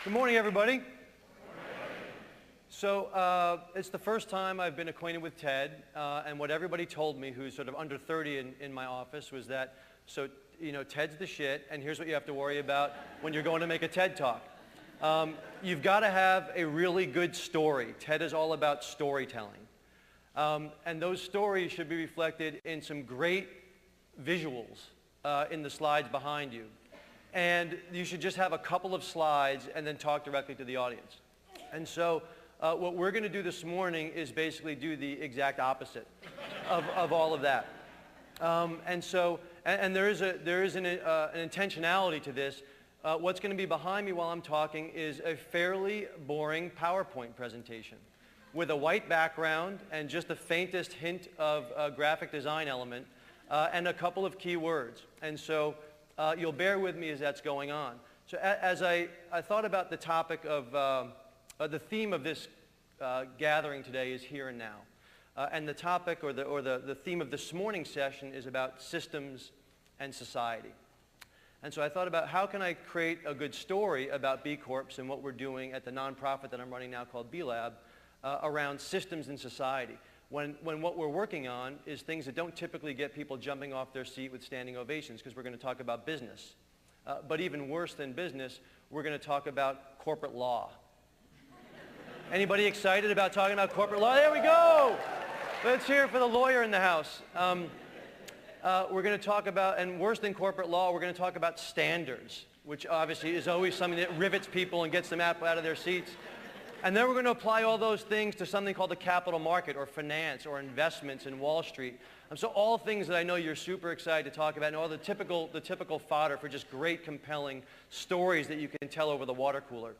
Good morning, everybody. So it's the first time I've been acquainted with TED, and what everybody told me who's sort of under 30 in my office was that, TED's the shit, and here's what you have to worry about when you're going to make a TED Talk. You've got to have a really good story. TED is all about storytelling. And those stories should be reflected in some great visuals in the slides behind you. And you should just have a couple of slides and then talk directly to the audience. And so what we're going to do this morning is basically do the exact opposite of all of that. And there is an intentionality to this. What's going to be behind me while I'm talking is a fairly boring PowerPoint presentation with a white background and just the faintest hint of a graphic design element and a couple of key words. And so you'll bear with me as that's going on. So as I thought about the topic of, the theme of this gathering today is here and now. And the topic or the theme of this morning's session is about systems and society. And so I thought about how can I create a good story about B Corps and what we're doing at the nonprofit that I'm running now called B Lab around systems and society. When what we're working on is things that don't typically get people jumping off their seat with standing ovations, because we're going to talk about business. But even worse than business, we're going to talk about corporate law. Anybody excited about talking about corporate law? There we go! Let's hear it for the lawyer in the house. We're going to talk about, and worse than corporate law, we're going to talk about standards, which obviously is always something that rivets people and gets them out of their seats. And then we're going to apply all those things to something called the capital market or finance or investments in Wall Street. So all things that I know you're super excited to talk about and all the typical fodder for just great, compelling stories that you can tell over the water cooler.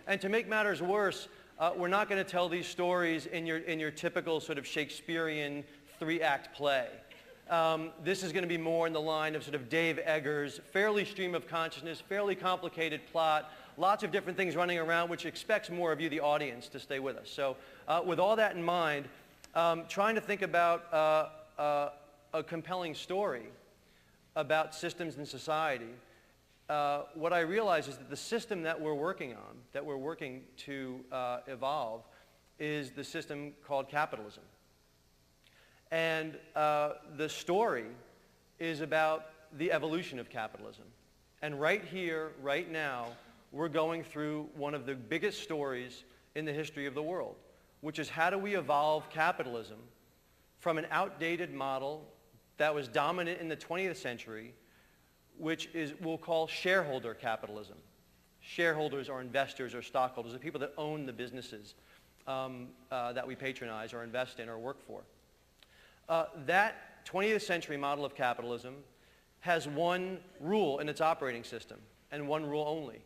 And to make matters worse, we're not going to tell these stories in your typical sort of Shakespearean three-act play. This is going to be more in the line of sort of Dave Eggers, fairly stream of consciousness, fairly complicated plot, lots of different things running around, which expects more of you, the audience, to stay with us. So with all that in mind, trying to think about a compelling story about systems and society, what I realize is that the system that we're working on, that we're working to evolve, is the system called capitalism. And the story is about the evolution of capitalism. And right here, right now, we're going through one of the biggest stories in the history of the world, which is how do we evolve capitalism from an outdated model that was dominant in the 20th century, which we'll call shareholder capitalism. Shareholders or investors or stockholders, the people that own the businesses that we patronize or invest in or work for. That 20th century model of capitalism has one rule in its operating system, and one rule only,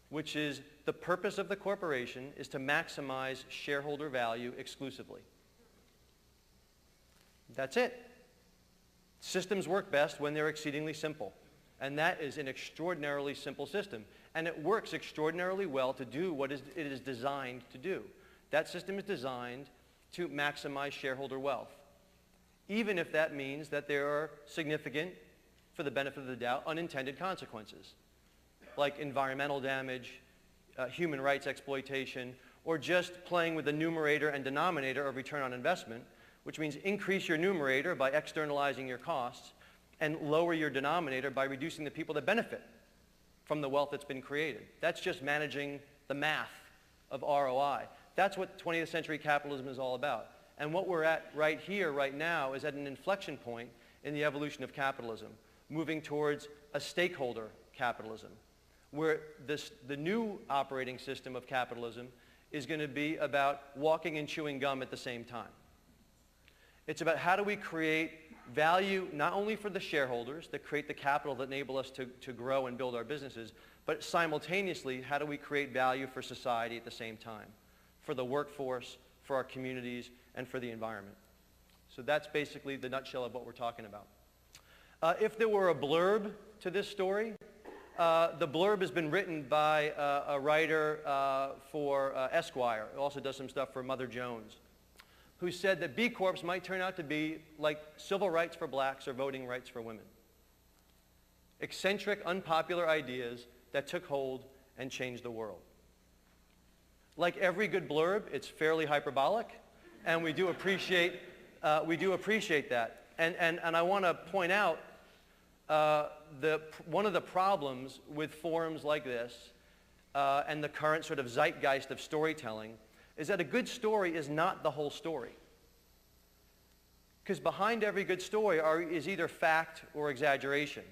which is the purpose of the corporation is to maximize shareholder value exclusively. That's it. Systems work best when they're exceedingly simple, and that is an extraordinarily simple system, and it works extraordinarily well to do what it is designed to do. That system is designed to maximize shareholder wealth, even if that means that there are significant, for the benefit of the doubt, unintended consequences, like environmental damage, human rights exploitation, or just playing with the numerator and denominator of return on investment, which means increase your numerator by externalizing your costs and lower your denominator by reducing the people that benefit from the wealth that's been created. That's just managing the math of ROI. That's what 20th century capitalism is all about. And what we're at right here, right now, is at an inflection point in the evolution of capitalism, moving towards a stakeholder capitalism, where the new operating system of capitalism is going to be about walking and chewing gum at the same time. It's about how do we create value not only for the shareholders that create the capital that enable us to grow and build our businesses, but simultaneously, how do we create value for society at the same time, for the workforce, for our communities, and for the environment. So that's basically the nutshell of what we're talking about. If there were a blurb to this story, the blurb has been written by a writer for Esquire, who also does some stuff for Mother Jones, who said that B Corps might turn out to be like civil rights for blacks or voting rights for women. Eccentric, unpopular ideas that took hold and change the world. Like every good blurb, it's fairly hyperbolic, and we do appreciate that. And I want to point out one of the problems with forums like this and the current sort of zeitgeist of storytelling is that a good story is not the whole story. Because behind every good story is either fact or exaggeration.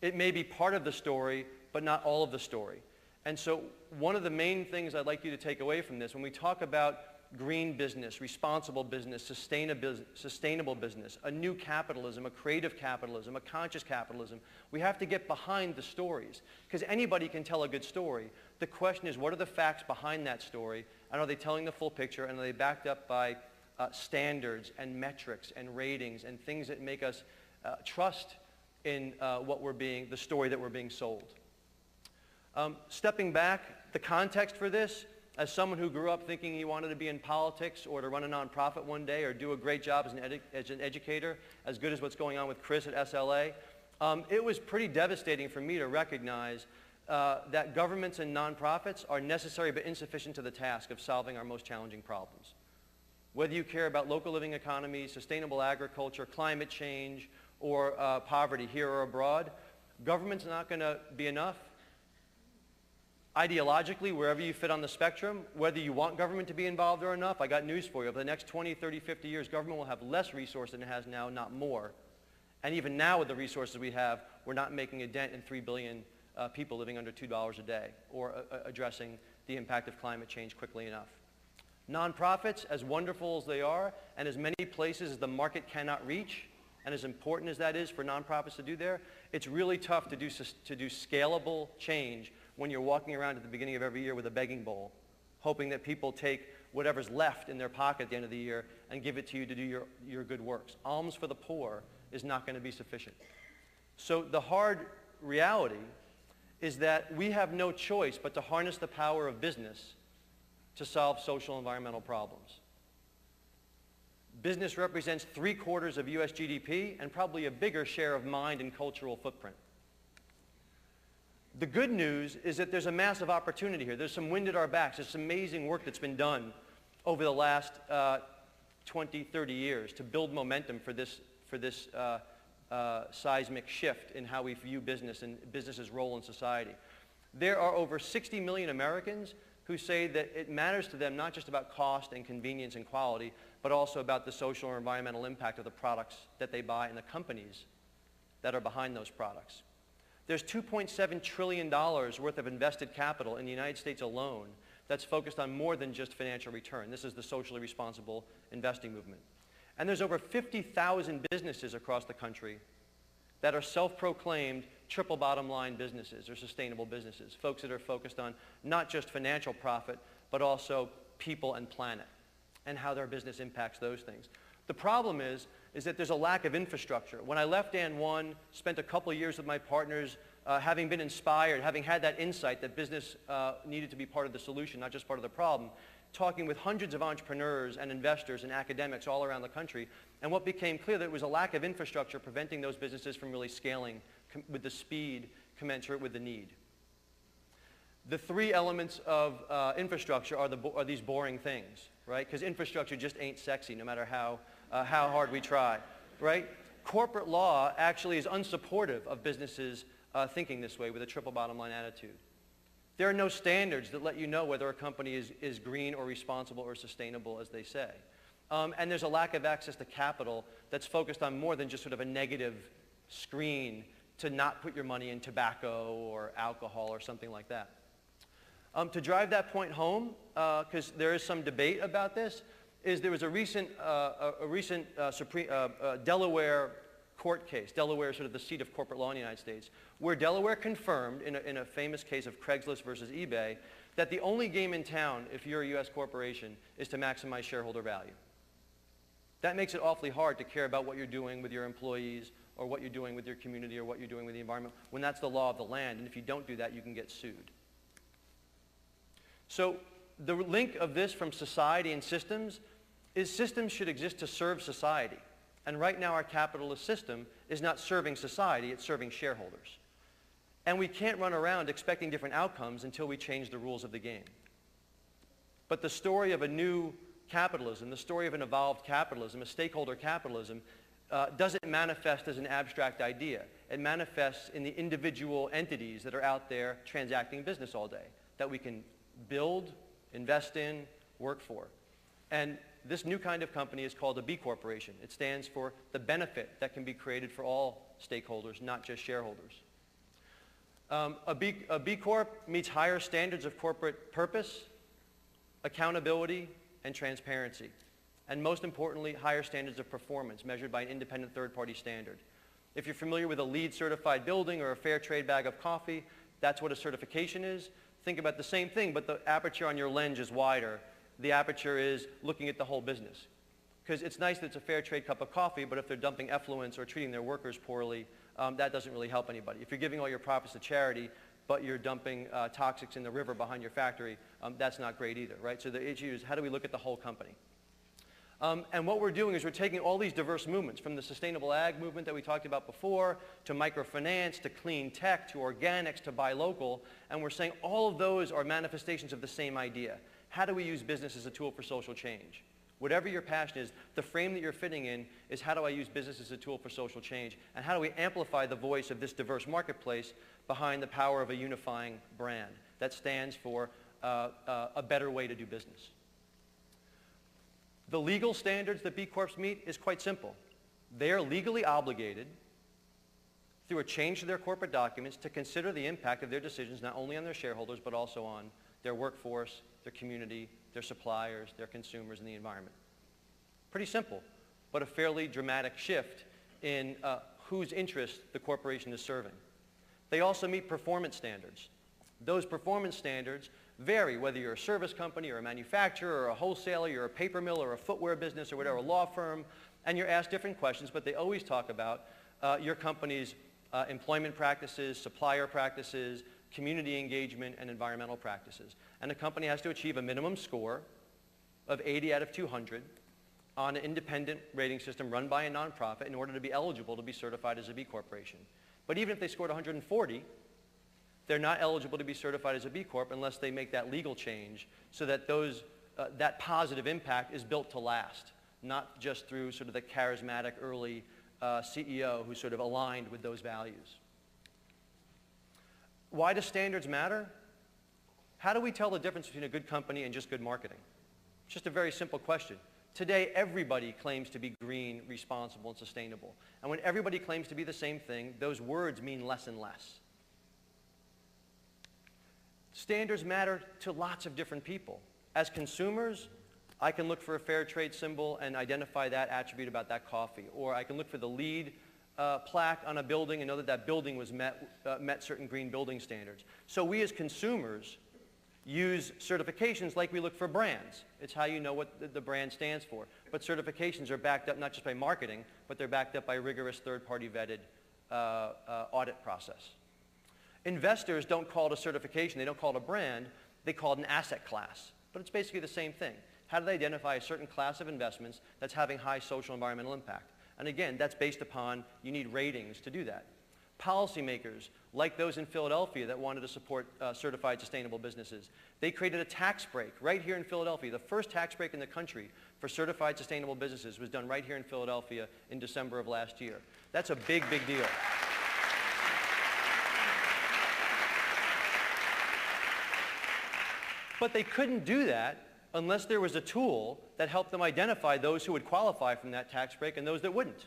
It may be part of the story, but not all of the story. And so one of the main things I'd like you to take away from this, when we talk about green business, responsible business, sustainable business, a new capitalism, a creative capitalism, a conscious capitalism, we have to get behind the stories. Because anybody can tell a good story. The question is, what are the facts behind that story? And are they telling the full picture? And are they backed up by standards and metrics and ratings and things that make us trust in the story that we're being sold? Stepping back, the context for this, as someone who grew up thinking he wanted to be in politics or to run a nonprofit one day or do a great job as an educator, as good as what's going on with Chris at SLA, it was pretty devastating for me to recognize that governments and nonprofits are necessary but insufficient to the task of solving our most challenging problems. Whether you care about local living economies, sustainable agriculture, climate change, or poverty here or abroad, government's not going to be enough. Ideologically, wherever you fit on the spectrum, whether you want government to be involved or enough, I got news for you. Over the next 20, 30, 50 years, government will have less resource than it has now, not more. And even now with the resources we have, we're not making a dent in 3 billion people living under $2 a day or addressing the impact of climate change quickly enough. Nonprofits, as wonderful as they are, and as many places as the market cannot reach, and as important as that is for nonprofits to do there, it's really tough to do scalable change when you're walking around at the beginning of every year with a begging bowl, hoping that people take whatever's left in their pocket at the end of the year and give it to you to do your good works. Alms for the poor is not going to be sufficient. So the hard reality is that we have no choice but to harness the power of business to solve social and environmental problems. Business represents 3/4 of US GDP and probably a bigger share of mind and cultural footprint. The good news is that there's a massive opportunity here. There's some wind at our backs. There's some amazing work that's been done over the last 20, 30 years to build momentum for this seismic shift in how we view business and business's role in society. There are over 60 million Americans who say that it matters to them not just about cost and convenience and quality, but also about the social or environmental impact of the products that they buy and the companies that are behind those products. There's $2.7 trillion worth of invested capital in the United States alone that's focused on more than just financial return. This is the socially responsible investing movement. And there's over 50,000 businesses across the country that are self-proclaimed triple bottom line businesses or sustainable businesses, folks that are focused on not just financial profit, but also people and planet and how their business impacts those things. The problem is that there's a lack of infrastructure. When I left Dan1, spent a couple of years with my partners, having been inspired, having had that insight that business needed to be part of the solution, not just part of the problem, talking with hundreds of entrepreneurs and investors and academics all around the country, and what became clear that it was a lack of infrastructure preventing those businesses from really scaling with the speed commensurate with the need. The three elements of infrastructure are these boring things, right? Because infrastructure just ain't sexy no matter how hard we try, right? Corporate law actually is unsupportive of businesses thinking this way with a triple bottom line attitude. There are no standards that let you know whether a company is green or responsible or sustainable, as they say. And there's a lack of access to capital that's focused on more than just sort of a negative screen to not put your money in tobacco or alcohol or something like that. To drive that point home, because there is some debate about this, there was a recent Delaware court case. Delaware is sort of the seat of corporate law in the United States, where Delaware confirmed in a famous case of Craigslist versus eBay that the only game in town, if you're a U.S. corporation, is to maximize shareholder value. That makes it awfully hard to care about what you're doing with your employees or what you're doing with your community or what you're doing with the environment when that's the law of the land, and if you don't do that, you can get sued. So the link of this from society and systems is systems should exist to serve society. And right now our capitalist system is not serving society, it's serving shareholders. And we can't run around expecting different outcomes until we change the rules of the game. But the story of a new capitalism, the story of an evolved capitalism, a stakeholder capitalism, doesn't manifest as an abstract idea. It manifests in the individual entities that are out there transacting business all day, that we can build, invest in, work for. And this new kind of company is called a B Corporation. It stands for the benefit that can be created for all stakeholders, not just shareholders. A B Corp meets higher standards of corporate purpose, accountability, and transparency. And most importantly, higher standards of performance measured by an independent third-party standard. If you're familiar with a LEED certified building or a fair trade bag of coffee, that's what a certification is. Think about the same thing, but the aperture on your lens is wider. The aperture is looking at the whole business. Because it's nice that it's a fair trade cup of coffee, but if they're dumping effluents or treating their workers poorly, that doesn't really help anybody. If you're giving all your profits to charity, but you're dumping toxics in the river behind your factory, that's not great either, right? So the issue is, how do we look at the whole company? And what we're doing is we're taking all these diverse movements, from the sustainable ag movement that we talked about before, to microfinance, to clean tech, to organics, to buy local, and we're saying all of those are manifestations of the same idea. How do we use business as a tool for social change? Whatever your passion is, the frame that you're fitting in is, how do I use business as a tool for social change? And how do we amplify the voice of this diverse marketplace behind the power of a unifying brand that stands for a better way to do business? The legal standards that B Corps meet is quite simple. They are legally obligated through a change to their corporate documents to consider the impact of their decisions not only on their shareholders but also on their workforce, their community, their suppliers, their consumers, and the environment. Pretty simple, but a fairly dramatic shift in whose interest the corporation is serving. They also meet performance standards. Those performance standards vary whether you're a service company or a manufacturer or a wholesaler, you're a paper mill or a footwear business or whatever, a law firm, and you're asked different questions, but they always talk about your company's employment practices, supplier practices, community engagement, and environmental practices. And a company has to achieve a minimum score of 80 out of 200 on an independent rating system run by a nonprofit in order to be eligible to be certified as a B Corporation. But even if they scored 140, they're not eligible to be certified as a B Corp unless they make that legal change so that that positive impact is built to last, not just through sort of the charismatic early CEO who's sort of aligned with those values. Why do standards matter? How do we tell the difference between a good company and just good marketing? It's just a very simple question. Today, everybody claims to be green, responsible, and sustainable. And when everybody claims to be the same thing, those words mean less and less. Standards matter to lots of different people. As consumers, I can look for a fair trade symbol and identify that attribute about that coffee. Or I can look for the LEED plaque on a building and know that that building was met certain green building standards. So we as consumers use certifications like we look for brands. It's how you know what the brand stands for. But certifications are backed up not just by marketing, but they're backed up by rigorous third-party vetted audit process. Investors don't call it a certification, they don't call it a brand, they call it an asset class. But it's basically the same thing. How do they identify a certain class of investments that's having high social and environmental impact? And again, that's based upon, you need ratings to do that. Policymakers, like those in Philadelphia that wanted to support certified sustainable businesses, they created a tax break right here in Philadelphia. The first tax break in the country for certified sustainable businesses was done right here in Philadelphia in December of last year. That's a big, big deal. But they couldn't do that unless there was a tool that helped them identify those who would qualify from that tax break and those that wouldn't.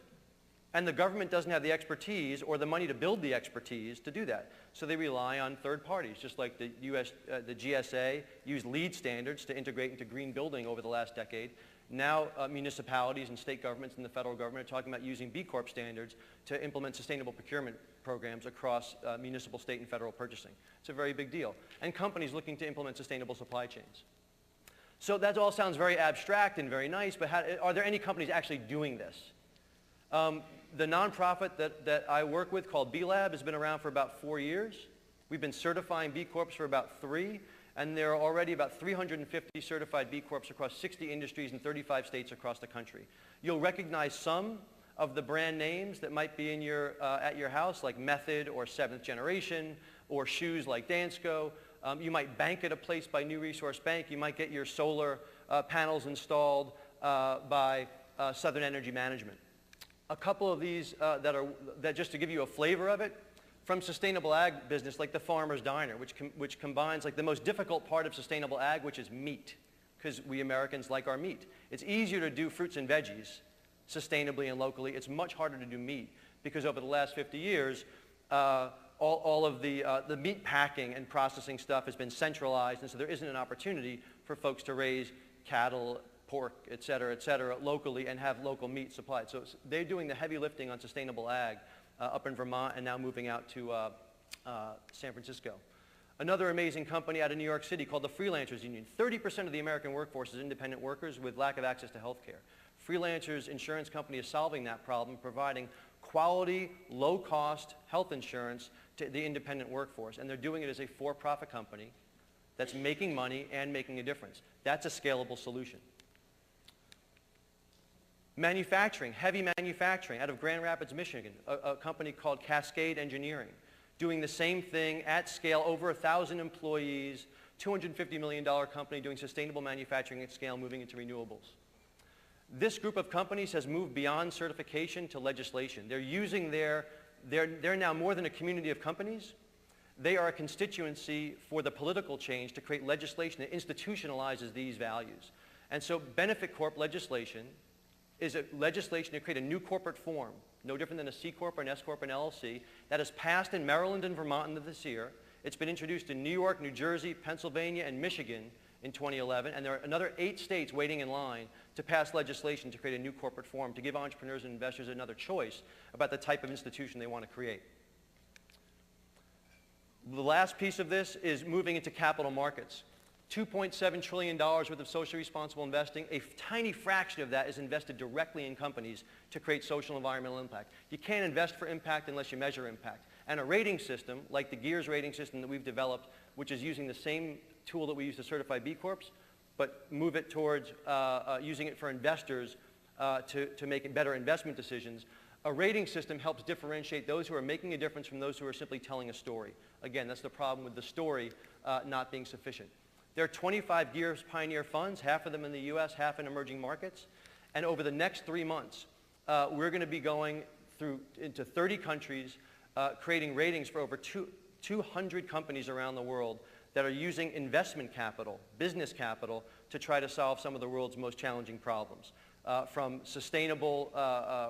And the government doesn't have the expertise or the money to build the expertise to do that. So they rely on third parties, just like the GSA used LEED standards to integrate into green building over the last decade. Now municipalities and state governments and the federal government are talking about using B Corp standards to implement sustainable procurement programs across municipal, state, and federal purchasing. It's a very big deal. And companies looking to implement sustainable supply chains. So that all sounds very abstract and very nice, but are there any companies actually doing this? The nonprofit that I work with called B Lab has been around for about 4 years. We've been certifying B Corps for about 3, and there are already about 350 certified B Corps across 60 industries in 35 states across the country. You'll recognize some of the brand names that might be in at your house, like Method or Seventh Generation, or shoes like Dansko. You might bank at a place by New Resource Bank. You might get your solar panels installed by Southern Energy Management. A couple of these that just to give you a flavor of it, from sustainable ag business, like the Farmer's Diner, which combines like the most difficult part of sustainable ag, which is meat, because we Americans like our meat. It's easier to do fruits and veggies sustainably and locally. It's much harder to do meat, because over the last 50 years, all of the meat packing and processing stuff has been centralized, and so there isn't an opportunity for folks to raise cattle, pork, et cetera, locally and have local meat supplied. So they're doing the heavy lifting on sustainable ag up in Vermont and now moving out to San Francisco. Another amazing company out of New York City called the Freelancers Union. 30% of the American workforce is independent workers with lack of access to health care. Freelancers Insurance Company is solving that problem, providing quality, low-cost health insurance to the independent workforce. And they're doing it as a for-profit company that's making money and making a difference. That's a scalable solution. Manufacturing, heavy manufacturing out of Grand Rapids, Michigan, a company called Cascade Engineering, doing the same thing at scale, over 1,000 employees, $250 million company doing sustainable manufacturing at scale, moving into renewables. This group of companies has moved beyond certification to legislation. They're using they're now more than a community of companies. They are a constituency for the political change to create legislation that institutionalizes these values. And so Benefit Corp legislation is a legislation to create a new corporate form, no different than a C Corp or an S Corp or an LLC, that is passed in Maryland and Vermont this year. It's been introduced in New York, New Jersey, Pennsylvania, and Michigan in 2011, and there are another 8 states waiting in line to pass legislation to create a new corporate form to give entrepreneurs and investors another choice about the type of institution they want to create. The last piece of this is moving into capital markets. $2.7 trillion worth of socially responsible investing. A tiny fraction of that is invested directly in companies to create social and environmental impact. You can't invest for impact unless you measure impact. And a rating system, like the GEARS rating system that we've developed, which is using the same tool that we use to certify B Corps, but move it towards using it for investors to make better investment decisions. A rating system helps differentiate those who are making a difference from those who are simply telling a story. Again, that's the problem with the story not being sufficient. There are 25 GEARS Pioneer funds, half of them in the US, half in emerging markets. And over the next 3 months, we're going to be going into 30 countries, creating ratings for over 200 companies around the world that are using investment capital, business capital, to try to solve some of the world's most challenging problems. From sustainable,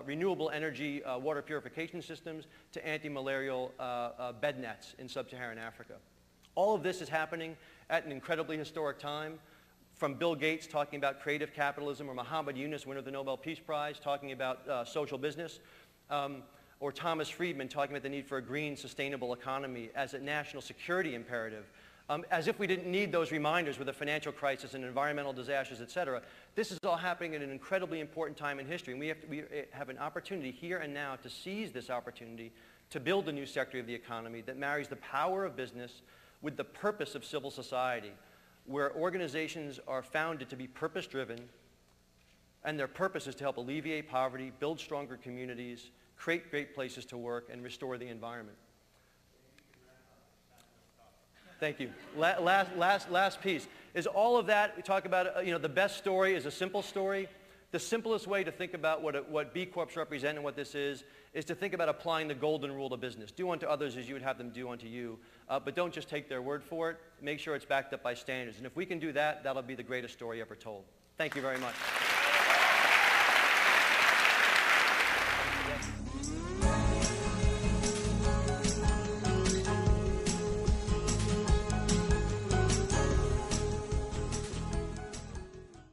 renewable energy water purification systems to anti-malarial bed nets in sub-Saharan Africa. All of this is happening at an incredibly historic time, from Bill Gates talking about creative capitalism, or Muhammad Yunus, winner of the Nobel Peace Prize, talking about social business, or Thomas Friedman talking about the need for a green, sustainable economy as a national security imperative. As if we didn't need those reminders with a financial crisis and environmental disasters, et cetera. This is all happening at an incredibly important time in history, and we have an opportunity here and now to seize this opportunity to build a new sector of the economy that marries the power of business with the purpose of civil society, where organizations are founded to be purpose-driven, and their purpose is to help alleviate poverty, build stronger communities, create great places to work, and restore the environment. Thank you. Last piece is all of that. We talk about, the best story is a simple story. The simplest way to think about what B Corps represent and what this is to think about applying the golden rule to business. Do unto others as you would have them do unto you. But don't just take their word for it. Make sure it's backed up by standards. And if we can do that, that'll be the greatest story ever told. Thank you very much.